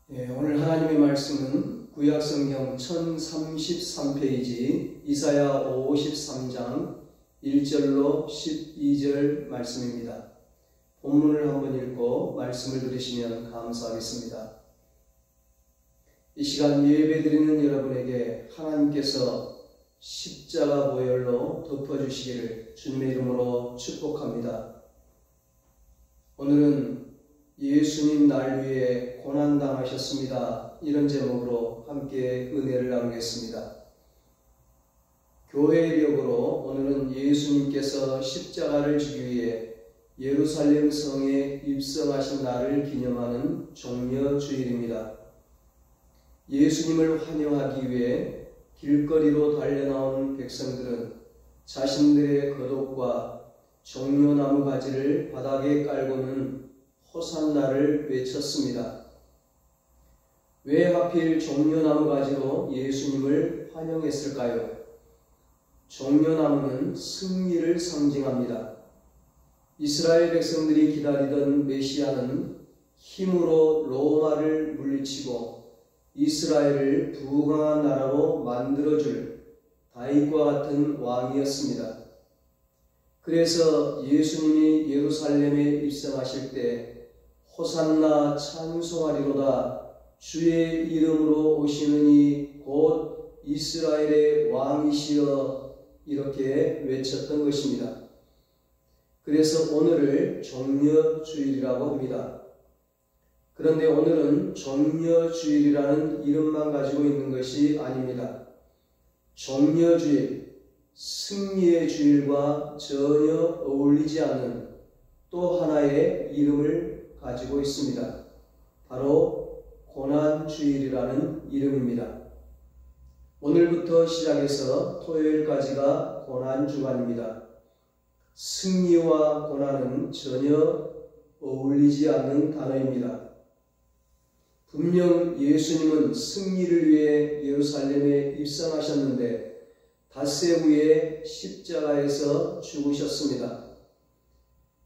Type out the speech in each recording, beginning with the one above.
오늘 하나님의 말씀은 구약성경 1033페이지 이사야 53장 1절로 12절 말씀입니다. 본문을 한번 읽고 말씀을 들으시면 감사하겠습니다. 이 시간 예배드리는 여러분에게 하나님께서 십자가 보혈로 덮어주시기를 주님의 이름으로 축복합니다. 오늘은 예수님 날 위해 고난당하셨습니다. 이런 제목으로 함께 은혜를 나누겠습니다. 교회력으로 오늘은 예수님께서 십자가를 지기 위해 예루살렘 성에 입성하신 날을 기념하는 종려주일입니다. 예수님을 환영하기 위해 길거리로 달려나온 백성들은 자신들의 겉옷과 종려나무 가지를 바닥에 깔고는 호산나를 외쳤습니다. 왜 하필 종려나무 가지로 예수님을 환영했을까요? 종려나무는 승리를 상징합니다. 이스라엘 백성들이 기다리던 메시아는 힘으로 로마를 물리치고 이스라엘을 부강한 나라로 만들어줄 다윗과 같은 왕이었습니다. 그래서 예수님이 예루살렘에 입성하실 때 호산나 찬송하리로다 주의 이름으로 오시는 이 곧 이스라엘의 왕이시여 이렇게 외쳤던 것입니다. 그래서 오늘을 종려주일이라고 합니다. 그런데 오늘은 종려주일이라는 이름만 가지고 있는 것이 아닙니다. 종려주일, 승리의 주일과 전혀 어울리지 않는 또 하나의 이름을 가지고 있습니다. 바로 고난주일이라는 이름입니다. 오늘부터 시작해서 토요일까지가 고난주간입니다. 승리와 고난은 전혀 어울리지 않는 단어입니다. 분명 예수님은 승리를 위해 예루살렘에 입성하셨는데 닷새 후에 십자가에서 죽으셨습니다.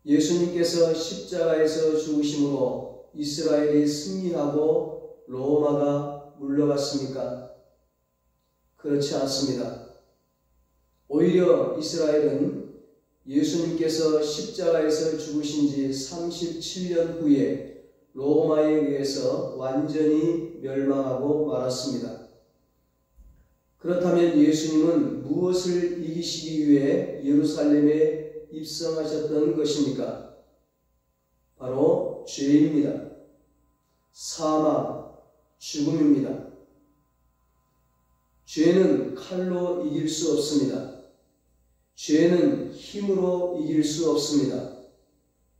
예수님께서 십자가에서 죽으심으로 이스라엘이 승리하고 로마가 물러갔습니까? 그렇지 않습니다. 오히려 이스라엘은 예수님께서 십자가에서 죽으신 지 37년 후에 로마에 의해서 완전히 멸망하고 말았습니다. 그렇다면 예수님은 무엇을 이기시기 위해 예루살렘에 입성하셨던 것입니까? 바로 죄입니다. 사망, 죽음입니다. 죄는 칼로 이길 수 없습니다. 죄는 힘으로 이길 수 없습니다.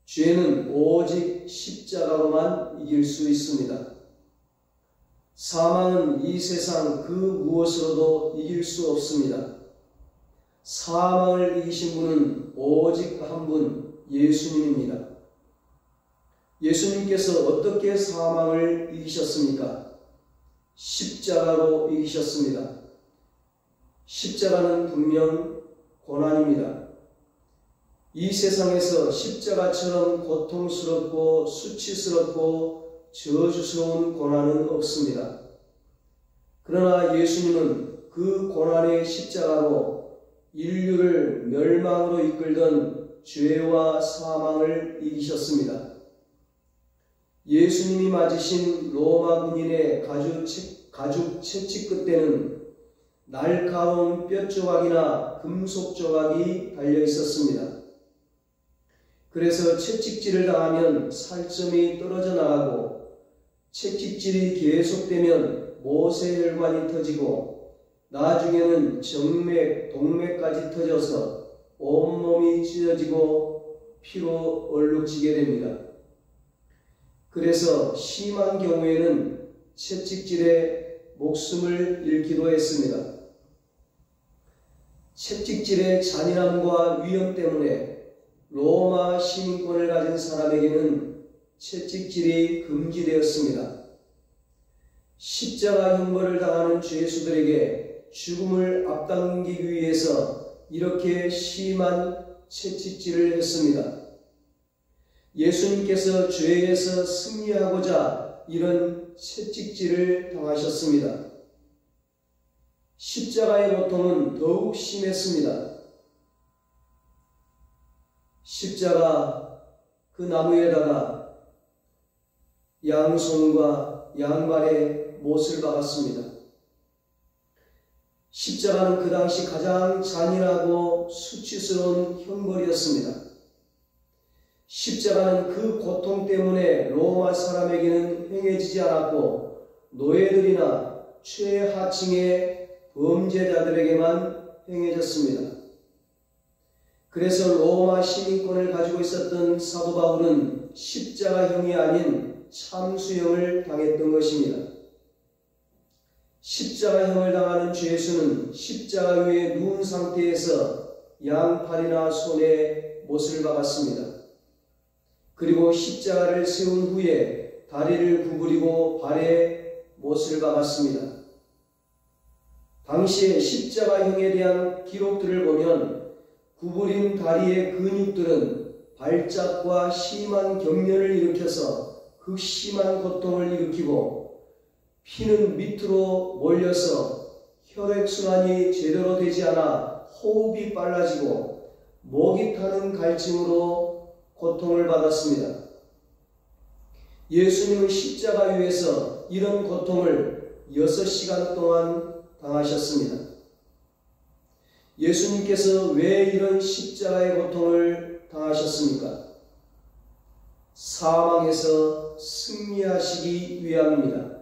죄는 오직 십자가로만 이길 수 있습니다. 사망은 이 세상 그 무엇으로도 이길 수 없습니다. 사망을 이기신 분은 오직 한 분, 예수님입니다. 예수님께서 어떻게 사망을 이기셨습니까? 십자가로 이기셨습니다. 십자가는 분명 고난입니다. 이 세상에서 십자가처럼 고통스럽고 수치스럽고 저주스러운 고난은 없습니다. 그러나 예수님은 그 고난의 십자가로 인류를 멸망으로 이끌던 죄와 사망을 이기셨습니다. 예수님이 맞으신 로마 군인의 가죽 채찍 끝에는 날카로운 뼈 조각이나 금속 조각이 달려 있었습니다. 그래서 채찍질을 당하면 살점이 떨어져 나가고 채찍질이 계속되면 모세혈관이 터지고 나중에는 정맥, 동맥까지 터져서 온몸이 찢어지고 피로 얼룩지게 됩니다. 그래서 심한 경우에는 채찍질에 목숨을 잃기도 했습니다. 채찍질의 잔인함과 위험 때문에 로마 시민권을 가진 사람에게는 채찍질이 금지되었습니다. 십자가 형벌을 당하는 죄수들에게 죽음을 앞당기기 위해서 이렇게 심한 채찍질을 했습니다. 예수님께서 죄에서 승리하고자 이런 채찍질을 당하셨습니다. 십자가의 고통은 더욱 심했습니다. 십자가 그 나무에다가 양손과 양발에 못을 박았습니다. 십자가는 그 당시 가장 잔인하고 수치스러운 형벌이었습니다. 십자가는 그 고통 때문에 로마 사람에게는 행해지지 않았고 노예들이나 최하층의 범죄자들에게만 행해졌습니다. 그래서 로마 시민권을 가지고 있었던 사도 바울은 십자가형이 아닌 참수형을 당했던 것입니다. 십자가형을 당하는 죄수는 십자가 위에 누운 상태에서 양팔이나 손에 못을 박았습니다. 그리고 십자가를 세운 후에 다리를 구부리고 발에 못을 박았습니다. 당시에 십자가형에 대한 기록들을 보면 구부린 다리의 근육들은 발작과 심한 경련을 일으켜서 극심한 고통을 일으키고 피는 밑으로 몰려서 혈액순환이 제대로 되지 않아 호흡이 빨라지고 목이 타는 갈증으로 고통을 받았습니다. 예수님은 십자가 위에서 이런 고통을 6시간 동안 당하셨습니다. 예수님께서 왜 이런 십자가의 고통을 당하셨습니까? 사망에서 승리하시기 위함입니다.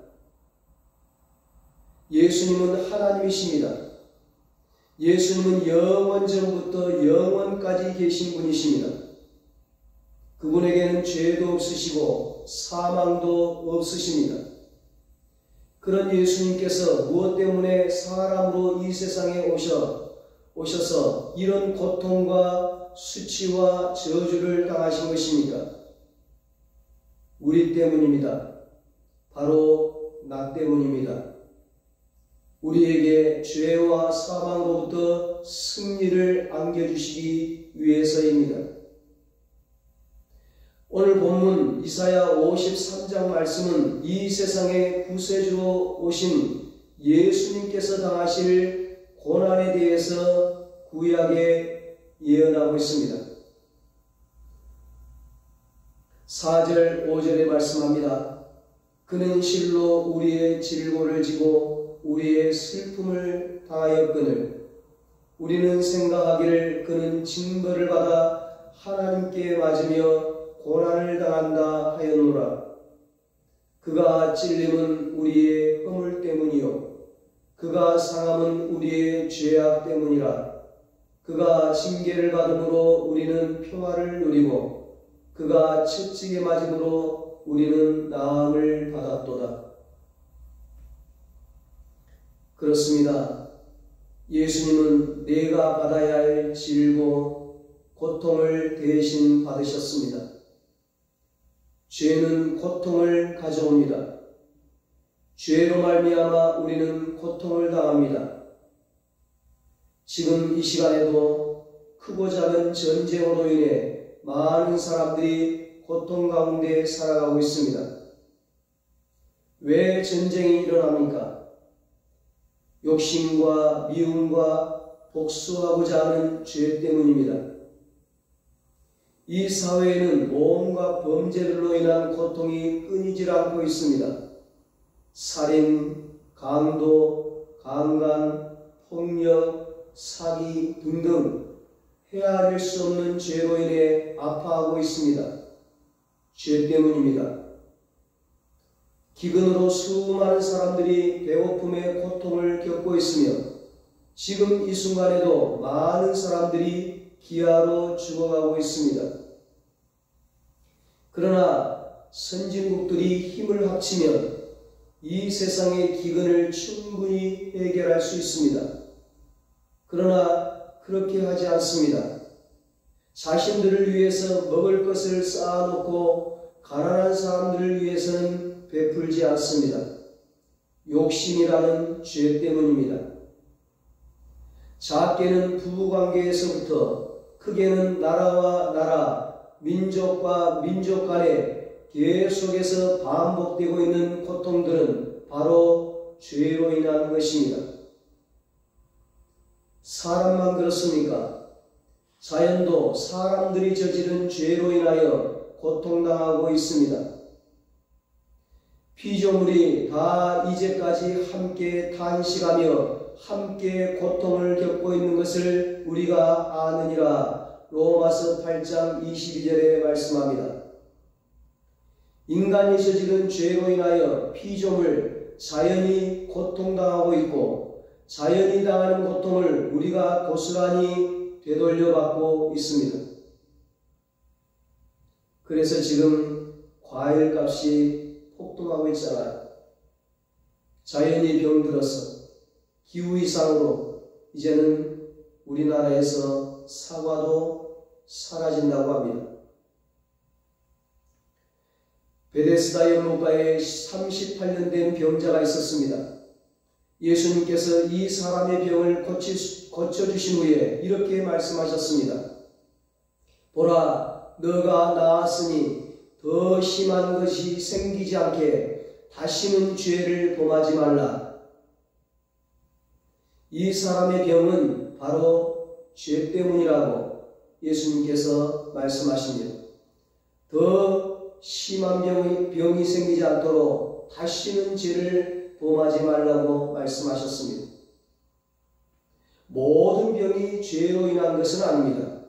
예수님은 하나님이십니다. 예수님은 영원전부터 영원까지 계신 분이십니다. 그분에게는 죄도 없으시고 사망도 없으십니다. 그런 예수님께서 무엇 때문에 사람으로 이 세상에 오셔서 이런 고통과 수치와 저주를 당하신 것입니까? 우리 때문입니다. 바로 나 때문입니다. 우리에게 죄와 사망으로부터 승리를 안겨주시기 위해서입니다. 오늘 본문 이사야 53장 말씀은 이 세상에 구세주로 오신 예수님께서 당하실 고난에 대해서 구약에 예언하고 있습니다. 4절 5절에 말씀합니다. 그는 실로 우리의 질고를 지고 우리의 슬픔을 당하였거늘 우리는 생각하기를 그는 징벌을 받아 하나님께 맞으며 고난을 당한다 하였노라. 그가 찔림은 우리의 허물 때문이요 그가 상함은 우리의 죄악 때문이라. 그가 징계를 받음으로 우리는 평화를 누리고 그가 채찍에 맞음으로 우리는 나음을 받았도다. 그렇습니다. 예수님은 내가 받아야 할 질고 고통을 대신 받으셨습니다. 죄는 고통을 가져옵니다. 죄로 말미암아 우리는 고통을 당합니다. 지금 이 시간에도 크고 작은 전쟁으로 인해 많은 사람들이 고통 가운데 살아가고 있습니다. 왜 전쟁이 일어납니까? 욕심과 미움과 복수하고자 하는 죄 때문입니다. 이 사회에는 온갖 범죄들로 인한 고통이 끊이질 않고 있습니다. 살인, 강도, 강간, 폭력, 사기 등등 헤아릴 수 없는 죄로 인해 아파하고 있습니다. 죄 때문입니다. 기근으로 수많은 사람들이 배고픔의 고통을 겪고 있으며 지금 이 순간에도 많은 사람들이 기아로 죽어가고 있습니다. 그러나 선진국들이 힘을 합치면 이 세상의 기근을 충분히 해결할 수 있습니다. 그러나 그렇게 하지 않습니다. 자신들을 위해서 먹을 것을 쌓아놓고 가난한 사람들을 위해서는 베풀지 않습니다. 욕심이라는 죄 때문입니다. 작게는 부부관계에서부터 크게는 나라와 나라, 민족과 민족 간에 계속해서 반복되고 있는 고통들은 바로 죄로 인한 것입니다. 사람만 그렇습니까? 자연도 사람들이 저지른 죄로 인하여 고통당하고 있습니다. 피조물이 다 이제까지 함께 탄식하며 함께 고통을 겪고 있는 것을 우리가 아느니라 로마서 8장 22절에 말씀합니다. 인간이 저지른 죄로 인하여 피조물, 자연이 고통당하고 있고 자연이 당하는 고통을 우리가 고스란히 되돌려받고 있습니다. 그래서 지금 과일값이 폭등하고 있잖아요. 자연이 병들어서 기후이상으로 이제는 우리나라에서 사과도 사라진다고 합니다. 베데스다 연못가에 38년 된 병자가 있었습니다. 예수님께서 이 사람의 병을 고쳐주신 후에 이렇게 말씀하셨습니다. 보라, 너가 나았으니 더 심한 것이 생기지 않게 다시는 죄를 범하지 말라. 이 사람의 병은 바로 죄 때문이라고 예수님께서 말씀하십니다. 더 심한 병이 생기지 않도록 다시는 죄를 범하지 말라고 말씀하셨습니다. 모든 병이 죄로 인한 것은 아닙니다.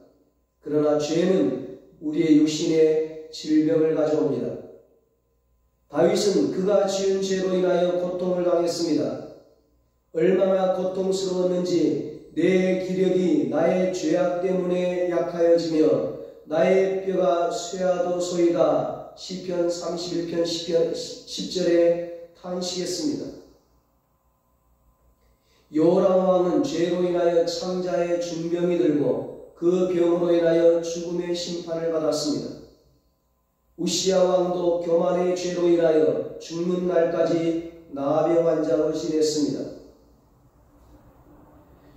그러나 죄는 우리의 육신에 질병을 가져옵니다. 다윗은 그가 지은 죄로 인하여 고통을 당했습니다. 얼마나 고통스러웠는지 내 기력이 나의 죄악 때문에 약하여지며 나의 뼈가 쇠하도소이다. 시편 31편 10절에 탄식했습니다. 요람 왕은 죄로 인하여 창자의 중병이 들고 그 병으로 인하여 죽음의 심판을 받았습니다. 우시야 왕도 교만의 죄로 인하여 죽는 날까지 나병 환자로 지냈습니다.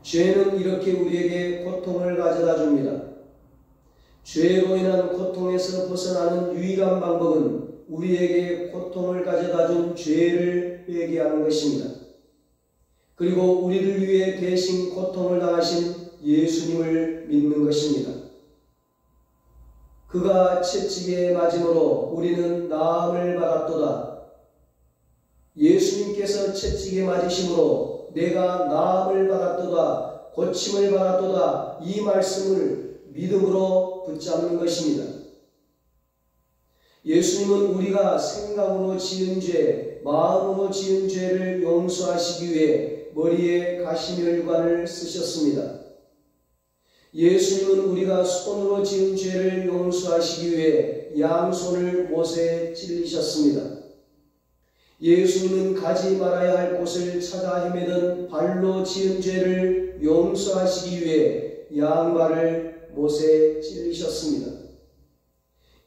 죄는 이렇게 우리에게 고통을 가져다 줍니다. 죄로 인한 고통에서 벗어나는 유일한 방법은 우리에게 고통을 가져다 준 죄를 회개하는 것입니다. 그리고 우리를 위해 대신 고통을 당하신 예수님을 믿는 것입니다. 그가 채찍에 맞음으로 우리는 나음을 받았도다. 예수님께서 채찍에 맞으심으로 내가 나음을 받았도다, 고침을 받았도다, 이 말씀을 믿음으로 붙잡는 것입니다. 예수님은 우리가 생각으로 지은 죄, 마음으로 지은 죄를 용서하시기 위해 머리에 가시멸관을 쓰셨습니다. 예수님은 우리가 손으로 지은 죄를 용서하시기 위해 양손을 못에 찔리셨습니다. 예수님은 가지 말아야 할 곳을 찾아 헤매던 발로 지은 죄를 용서하시기 위해 양발을 못에 찔리셨습니다.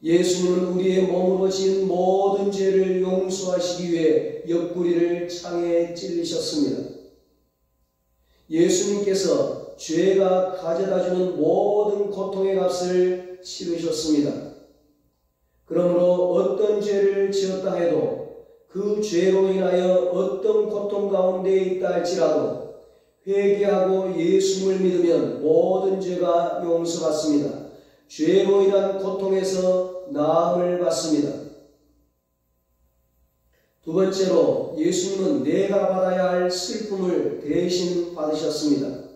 예수님은 우리의 몸으로 지은 모든 죄를 용서하시기 위해 옆구리를 창에 찔리셨습니다. 예수님께서 죄가 가져다주는 모든 고통의 값을 치르셨습니다. 그러므로 어떤 죄를 지었다 해도 그 죄로 인하여 어떤 고통 가운데 있다 할지라도 회개하고 예수님을 믿으면 모든 죄가 용서받습니다. 죄로 인한 고통에서 나음을 받습니다. 두 번째로 예수님은 내가 받아야 할 슬픔을 대신 받으셨습니다.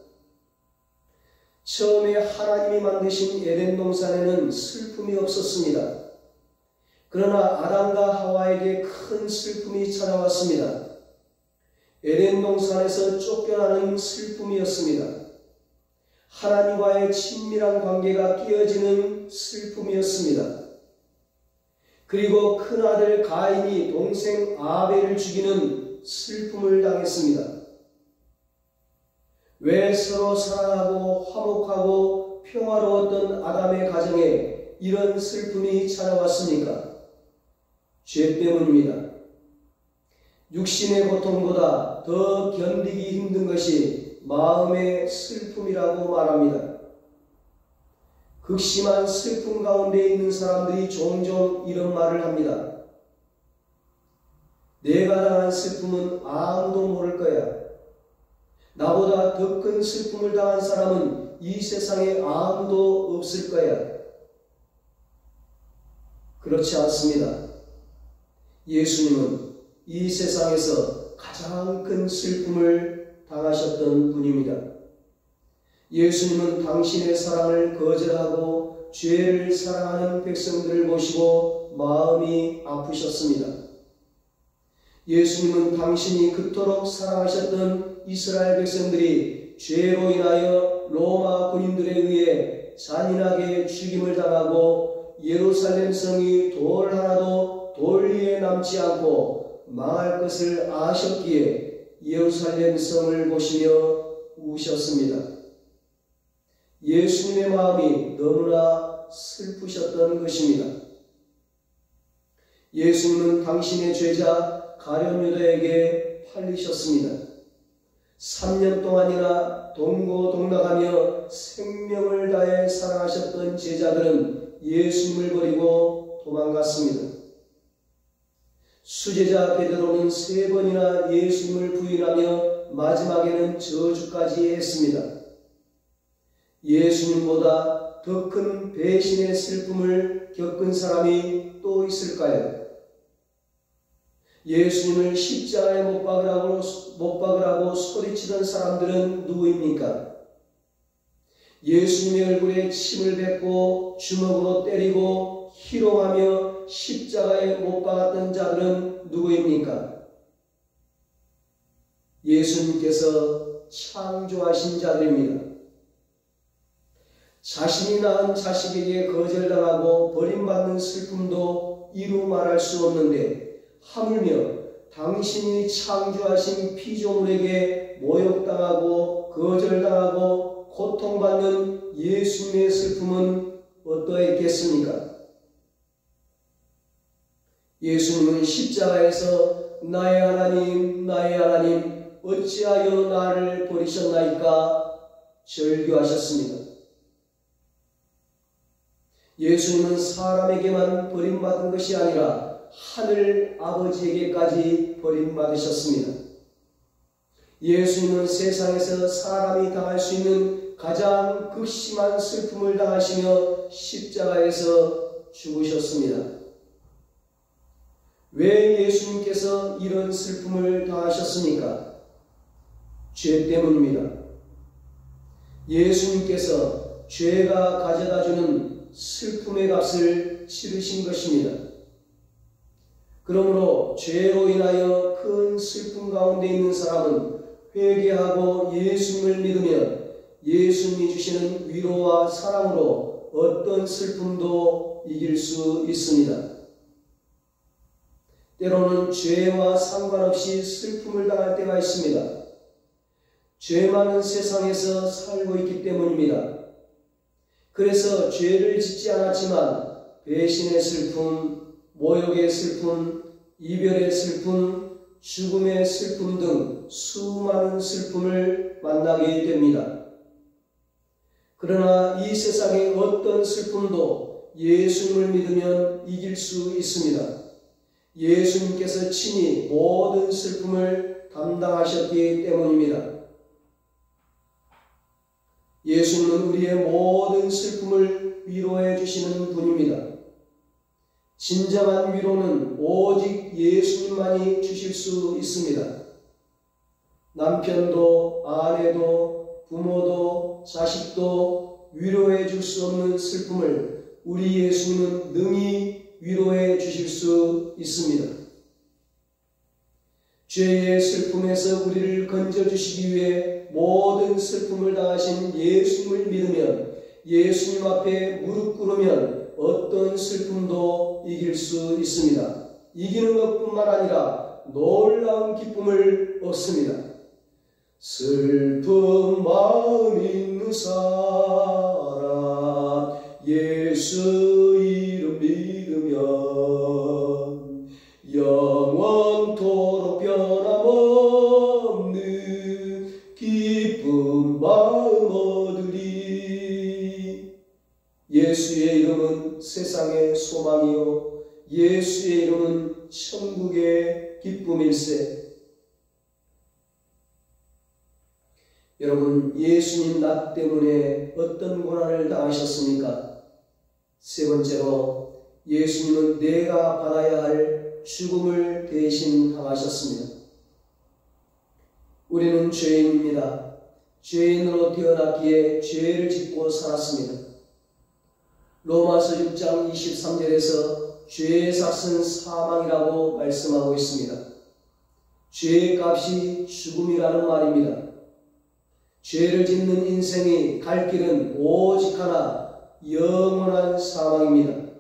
처음에 하나님이 만드신 에덴 동산에는 슬픔이 없었습니다. 그러나 아담과 하와에게 큰 슬픔이 찾아왔습니다. 에덴 동산에서 쫓겨나는 슬픔이었습니다. 하나님과의 친밀한 관계가 깨어지는 슬픔이었습니다. 그리고 큰아들 가인이 동생 아벨을 죽이는 슬픔을 당했습니다. 왜 서로 사랑하고 화목하고 평화로웠던 아담의 가정에 이런 슬픔이 찾아왔습니까? 죄 때문입니다. 육신의 고통보다 더 견디기 힘든 것이 마음의 슬픔이라고 말합니다. 극심한 슬픔 가운데 있는 사람들이 종종 이런 말을 합니다. 내가 당한 슬픔은 아무도 모를 거야. 나보다 더 큰 슬픔을 당한 사람은 이 세상에 아무도 없을 거야. 그렇지 않습니다. 예수님은 이 세상에서 가장 큰 슬픔을 당하셨던 분입니다. 예수님은 당신의 사랑을 거절하고 죄를 사랑하는 백성들을 보시고 마음이 아프셨습니다. 예수님은 당신이 그토록 사랑하셨던 이스라엘 백성들이 죄로 인하여 로마 군인들에 의해 잔인하게 죽임을 당하고 예루살렘 성이 돌 하나도 돌 위에 남지 않고 망할 것을 아셨기에 예루살렘 성을 보시며 우셨습니다. 예수님의 마음이 너무나 슬프셨던 것입니다. 예수님은 당신의 죄자 가룟 유다에게 팔리셨습니다. 3년 동안이나 동고동락하며 생명을 다해 사랑하셨던 제자들은 예수님을 버리고 도망갔습니다. 수제자 베드로는 3번이나 예수님을 부인하며 마지막에는 저주까지 했습니다. 예수님보다 더 큰 배신의 슬픔을 겪은 사람이 또 있을까요? 예수님을 십자가에 못 박으라고 소리치던 사람들은 누구입니까? 예수님의 얼굴에 침을 뱉고 주먹으로 때리고 희롱하며 십자가에 못 박았던 자들은 누구입니까? 예수님께서 창조하신 자들입니다. 자신이 낳은 자식에게 거절당하고 버림받는 슬픔도 이루 말할 수 없는데 하물며 당신이 창조하신 피조물에게 모욕당하고 거절당하고 고통받는 예수님의 슬픔은 어떠했겠습니까? 예수님은 십자가에서 나의 하나님, 나의 하나님, 어찌하여 나를 버리셨나이까 절규하셨습니다. 예수님은 사람에게만 버림받은 것이 아니라 하늘 아버지에게까지 버림받으셨습니다. 예수님은 세상에서 사람이 당할 수 있는 가장 극심한 슬픔을 당하시며 십자가에서 죽으셨습니다. 왜 예수님께서 이런 슬픔을 당하셨습니까? 죄 때문입니다. 예수님께서 죄가 가져다주는 슬픔의 값을 치르신 것입니다. 그러므로 죄로 인하여 큰 슬픔 가운데 있는 사람은 회개하고 예수님을 믿으면 예수님이 주시는 위로와 사랑으로 어떤 슬픔도 이길 수 있습니다. 때로는 죄와 상관없이 슬픔을 당할 때가 있습니다. 죄 많은 세상에서 살고 있기 때문입니다. 그래서 죄를 짓지 않았지만 배신의 슬픔, 모욕의 슬픔, 이별의 슬픔, 죽음의 슬픔 등 수많은 슬픔을 만나게 됩니다. 그러나 이 세상의 어떤 슬픔도 예수님을 믿으면 이길 수 있습니다. 예수님께서 친히 모든 슬픔을 담당하셨기 때문입니다. 예수님은 우리의 모든 슬픔을 위로해 주시는 분입니다. 진정한 위로는 오직 예수님만이 주실 수 있습니다. 남편도 아내도 부모도 자식도 위로해 줄 수 없는 슬픔을 우리 예수님은 능히 위로해 주실 수 있습니다. 죄의 슬픔에서 우리를 건져주시기 위해 모든 슬픔을 당하신 예수님을 믿으면 예수님 앞에 무릎 꿇으면 어떤 슬픔도 이길 수 있습니다. 이기는 것뿐만 아니라 놀라운 기쁨을 얻습니다. 슬픈 마음 있는 사람 예수 이름 믿으면 영원토록 변함없는 기쁜 마음 얻으리. 기쁨일세. 여러분, 예수님 나 때문에 어떤 고난을 당하셨습니까? 세 번째로, 예수님은 내가 받아야 할 죽음을 대신 당하셨습니다. 우리는 죄인입니다. 죄인으로 태어났기에 죄를 짓고 살았습니다. 로마서 6장 23절에서 죄의 삭은 사망이라고 말씀하고 있습니다. 죄의 값이 죽음이라는 말입니다. 죄를 짓는 인생이 갈 길은 오직 하나, 영원한 사망입니다.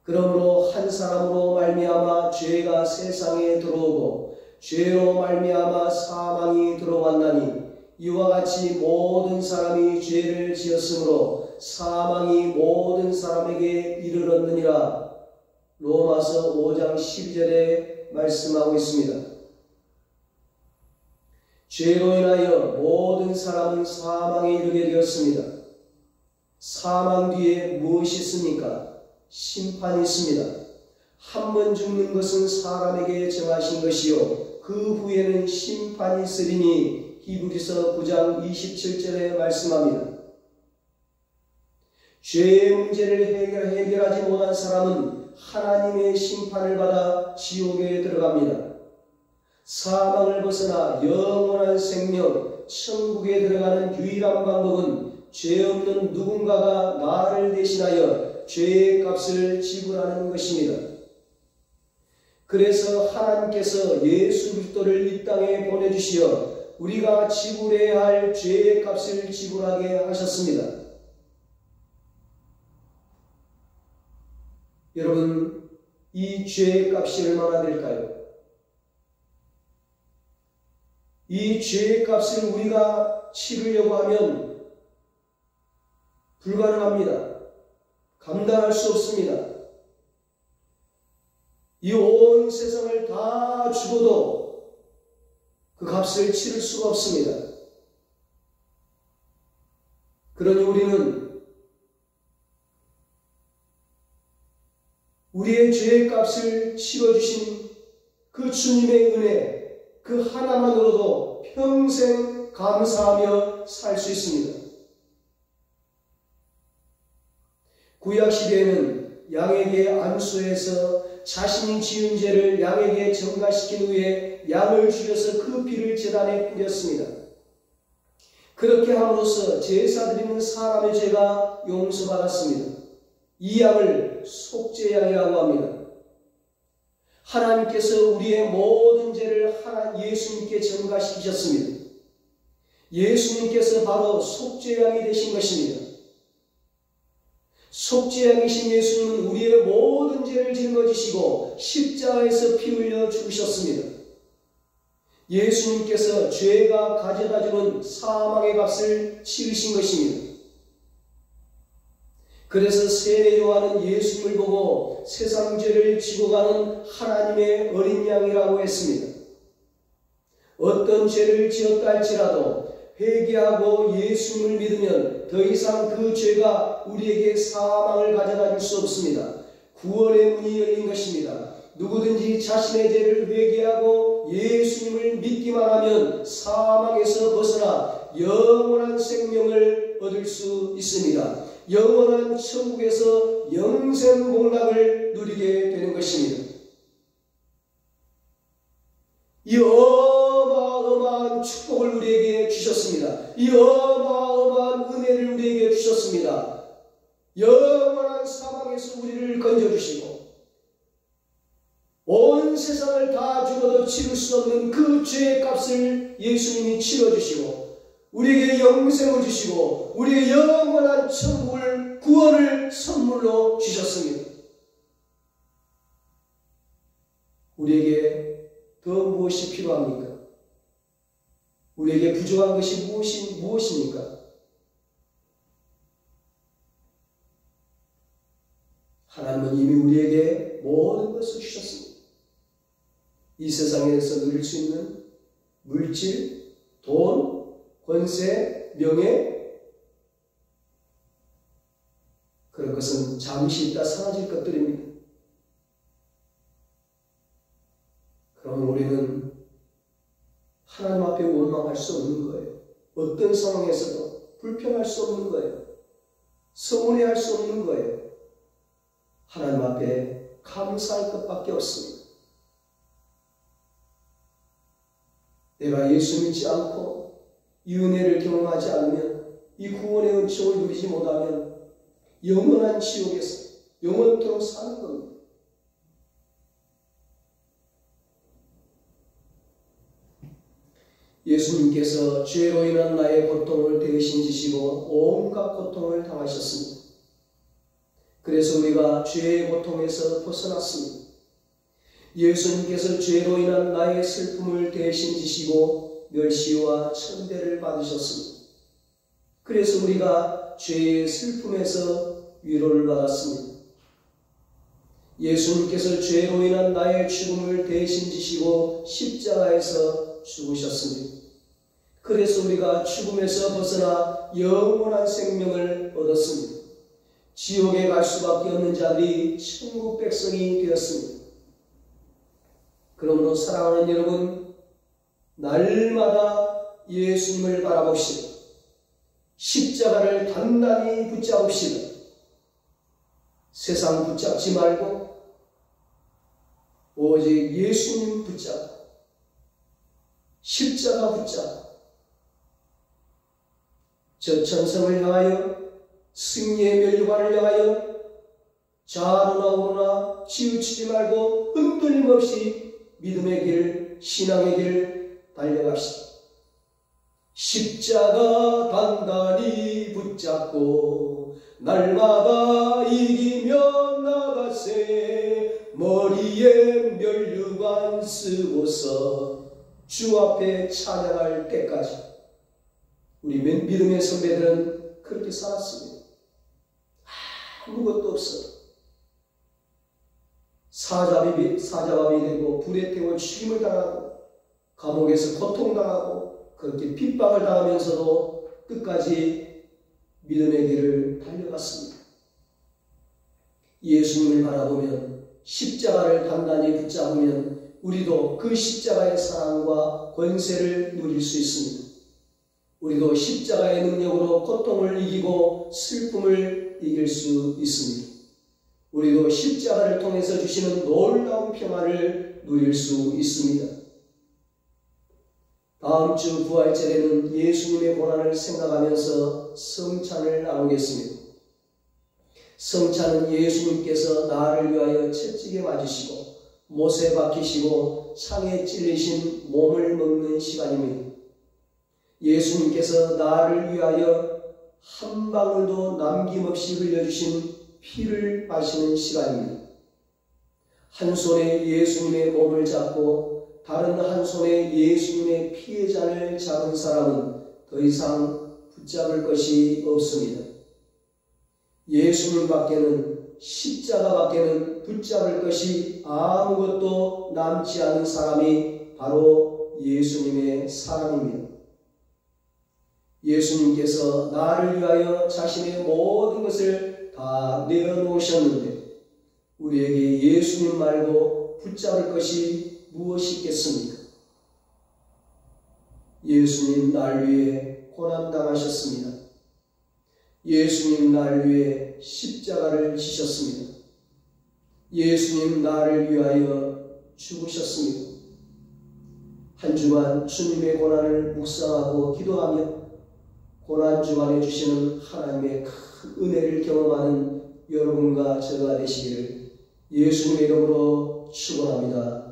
그러므로 한 사람으로 말미암아 죄가 세상에 들어오고 죄로 말미암아 사망이 들어왔나니 이와 같이 모든 사람이 죄를 지었으므로 사망이 모든 사람에게 이르렀느니라. 로마서 5장 12절에 말씀하고 있습니다. 죄로 인하여 모든 사람은 사망에 이르게 되었습니다. 사망 뒤에 무엇이 있습니까? 심판이 있습니다. 한 번 죽는 것은 사람에게 정하신 것이요 그 후에는 심판이 있으리니 히브리서 9장 27절에 말씀합니다. 죄의 문제를 해결하지 못한 사람은 하나님의 심판을 받아 지옥에 들어갑니다. 사망을 벗어나 영원한 생명, 천국에 들어가는 유일한 방법은 죄 없는 누군가가 나를 대신하여 죄의 값을 지불하는 것입니다. 그래서 하나님께서 예수 그리스도를 이 땅에 보내주시어 우리가 지불해야 할 죄의 값을 지불하게 하셨습니다. 여러분, 이 죄의 값이 얼마나 될까요? 이 죄의 값을 우리가 치르려고 하면 불가능합니다. 감당할 수 없습니다. 이 온 세상을 다 죽어도 그 값을 치를 수가 없습니다. 그러니 우리는 우리의 죄의 값을 치러주신 그 주님의 은혜, 그 하나만으로도 평생 감사하며 살 수 있습니다. 구약시대에는 양에게 안수해서 자신이 지은 죄를 양에게 전가시킨 후에 양을 죽여서 그 피를 제단에 뿌렸습니다. 그렇게 함으로써 제사 드리는 사람의 죄가 용서받았습니다. 이 양을 속죄양이라고 합니다. 하나님께서 우리의 모든 죄를 예수님께 전가시키셨습니다. 예수님께서 바로 속죄양이 되신 것입니다. 속죄양이신 예수님은 우리의 모든 죄를 짊어지시고 십자가에서 피 흘려 죽으셨습니다. 예수님께서 죄가 가져다주는 사망의 값을 치르신 것입니다. 그래서 세례 요한은 예수님을 보고 세상 죄를 지고 가는 하나님의 어린 양이라고 했습니다. 어떤 죄를 지었다 할지라도 회개하고 예수님을 믿으면 더 이상 그 죄가 우리에게 사망을 가져다 줄 수 없습니다. 구원의 문이 열린 것입니다. 누구든지 자신의 죄를 회개하고 예수님을 믿기만 하면 사망에서 벗어나 영원한 생명을 얻을 수 있습니다. 영원한 천국에서 영생 복락을 누리게 되는 것입니다. 이 어마어마한 축복을 우리에게 주셨습니다. 이 어마어마한 은혜를 우리에게 주셨습니다. 영원한 사망에서 우리를 건져주시고 온 세상을 다 죽어도 치를 수 없는 그 죄의 값을 예수님이 치러주시고 우리에게 영생을 주시고 우리에게 영원한 천국을 구원을 선물로 주셨습니다. 우리에게 더 무엇이 필요합니까? 우리에게 부족한 것이 무엇입니까? 하나님은 이미 우리에게 모든 것을 주셨습니다. 이 세상에서 누릴 수 있는 물질, 돈, 권세, 명예, 그런 것은 잠시 있다 사라질 것들입니다. 그러면 우리는 하나님 앞에 원망할 수 없는 거예요. 어떤 상황에서도 불평할 수 없는 거예요. 서운해할 수 없는 거예요. 하나님 앞에 감사할 것밖에 없습니다. 내가 예수 믿지 않고 이 은혜를 경험하지 않으면, 이 구원의 은총을 누리지 못하면 영원한 지옥에서 영원토록 사는 겁니다. 예수님께서 죄로 인한 나의 고통을 대신 지시고 온갖 고통을 당하셨습니다. 그래서 우리가 죄의 고통에서 벗어났습니다. 예수님께서 죄로 인한 나의 슬픔을 대신 지시고 멸시와 천대를 받으셨습니다. 그래서 우리가 죄의 슬픔에서 위로를 받았습니다. 예수님께서 죄로 인한 나의 죽음을 대신 지시고 십자가에서 죽으셨습니다. 그래서 우리가 죽음에서 벗어나 영원한 생명을 얻었습니다. 지옥에 갈 수밖에 없는 자들이 천국 백성이 되었습니다. 그러므로 사랑하는 여러분, 날마다 예수님을 바라봅시다. 십자가를 단단히 붙잡읍시다. 세상 붙잡지 말고 오직 예수님 붙잡고 십자가 붙잡고 저 천성을 향하여, 승리의 멸류관을 향하여 좌로나 우로나 치우치지 말고 흔들림 없이 믿음의 길, 신앙의 길 달려갑시다. 십자가 단단히 붙잡고 날마다 이기며 나가세. 머리에 멸류관 쓰고서 주 앞에 찬양할 때까지. 우리 믿음의 선배들은 그렇게 살았습니다. 아무것도 없어. 사자밥이 되고 불에 태워 죽임을 당하고 감옥에서 고통당하고 그렇게 핍박을 당하면서도 끝까지 믿음의 길을 달려갔습니다. 예수님을 바라보면, 십자가를 단단히 붙잡으면 우리도 그 십자가의 사랑과 권세를 누릴 수 있습니다. 우리도 십자가의 능력으로 고통을 이기고 슬픔을 이길 수 있습니다. 우리도 십자가를 통해서 주시는 놀라운 평안을 누릴 수 있습니다. 다음 주 부활절에는 예수님의 고난을 생각하면서 성찬을 나누겠습니다. 성찬은 예수님께서 나를 위하여 채찍에 맞으시고 못에 박히시고 창에 찔리신 몸을 먹는 시간입니다. 예수님께서 나를 위하여 한 방울도 남김없이 흘려주신 피를 마시는 시간입니다. 한 손에 예수님의 몸을 잡고 다른 한 손에 예수님의 피의 잔을 잡은 사람은 더 이상 붙잡을 것이 없습니다. 예수님 밖에는, 십자가 밖에는 붙잡을 것이 아무것도 남지 않은 사람이 바로 예수님의 사람입니다. 예수님께서 나를 위하여 자신의 모든 것을 다 내어놓으셨는데 우리에게 예수님 말고 붙잡을 것이 무엇이 있겠습니까? 예수님 날 위해 고난당하셨습니다. 예수님 날 위해 십자가를 지셨습니다. 예수님 나를 위하여 죽으셨습니다. 한 주간 주님의 고난을 묵상하고 기도하며 고난 주간에 주시는 하나님의 큰 은혜를 경험하는 여러분과 저가 되시기를 예수님의 이름으로 축원합니다.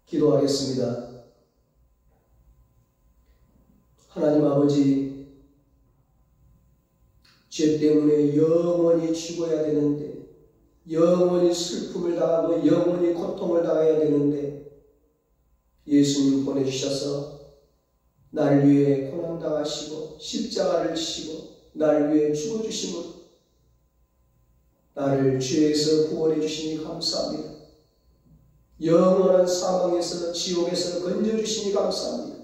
기도하겠습니다. 하나님 아버지, 죄 때문에 영원히 죽어야 되는데, 영원히 슬픔을 당하고 영원히 고통을 당해야 되는데 예수님 보내주셔서 날 위해 고난당하시고 십자가를 지시고 날 위해 죽어주심으로 나를 죄에서 구원해 주시니 감사합니다. 영원한 사망에서 지옥에서 건져주시니 감사합니다.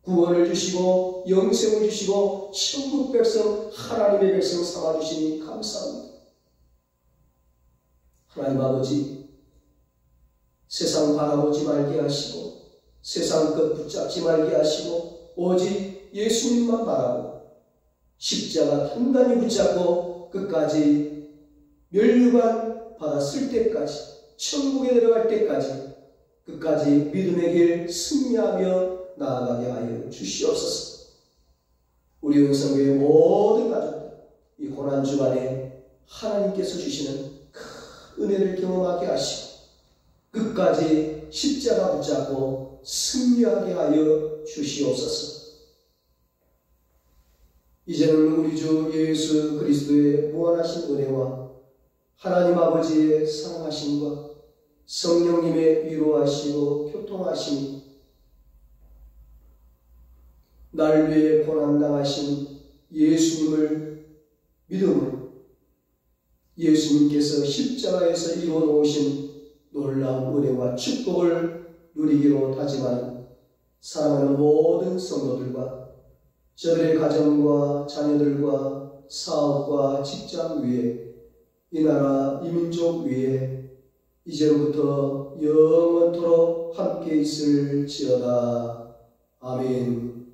구원을 주시고 영생을 주시고 천국 백성, 하나님의 백성 삼아주시니 감사합니다. 하나님 아버지, 세상 바라보지 말게 하시고 세상 것 붙잡지 말게 하시고 오직 예수님만 바라보고 십자가 단단히 붙잡고 끝까지 멸류관 받았을 때까지 천국에 들어갈 때까지 끝까지 믿음의 길 승리하며 나아가게 하여 주시옵소서. 우리 은성교회 모든 가족들 이 고난주간에 하나님께서 주시는 큰 은혜를 경험하게 하시고 끝까지 십자가 붙잡고 승리하게 하여 주시옵소서. 이제는 우리 주 예수 그리스도의 무한하신 은혜와 하나님 아버지의 사랑하심과 성령님의 위로하시고 교통하심이 날 위해 고난당하신 예수님을 믿음으로 예수님께서 십자가에서 이루어놓으신 놀라운 은혜와 축복을 누리기로 다짐하는 사랑하는 모든 성도들과 저들의 가정과 자녀들과 사업과 직장 위에 이 나라 이 민족 위에 이제로부터 영원토록 함께 있을지어다. 아멘.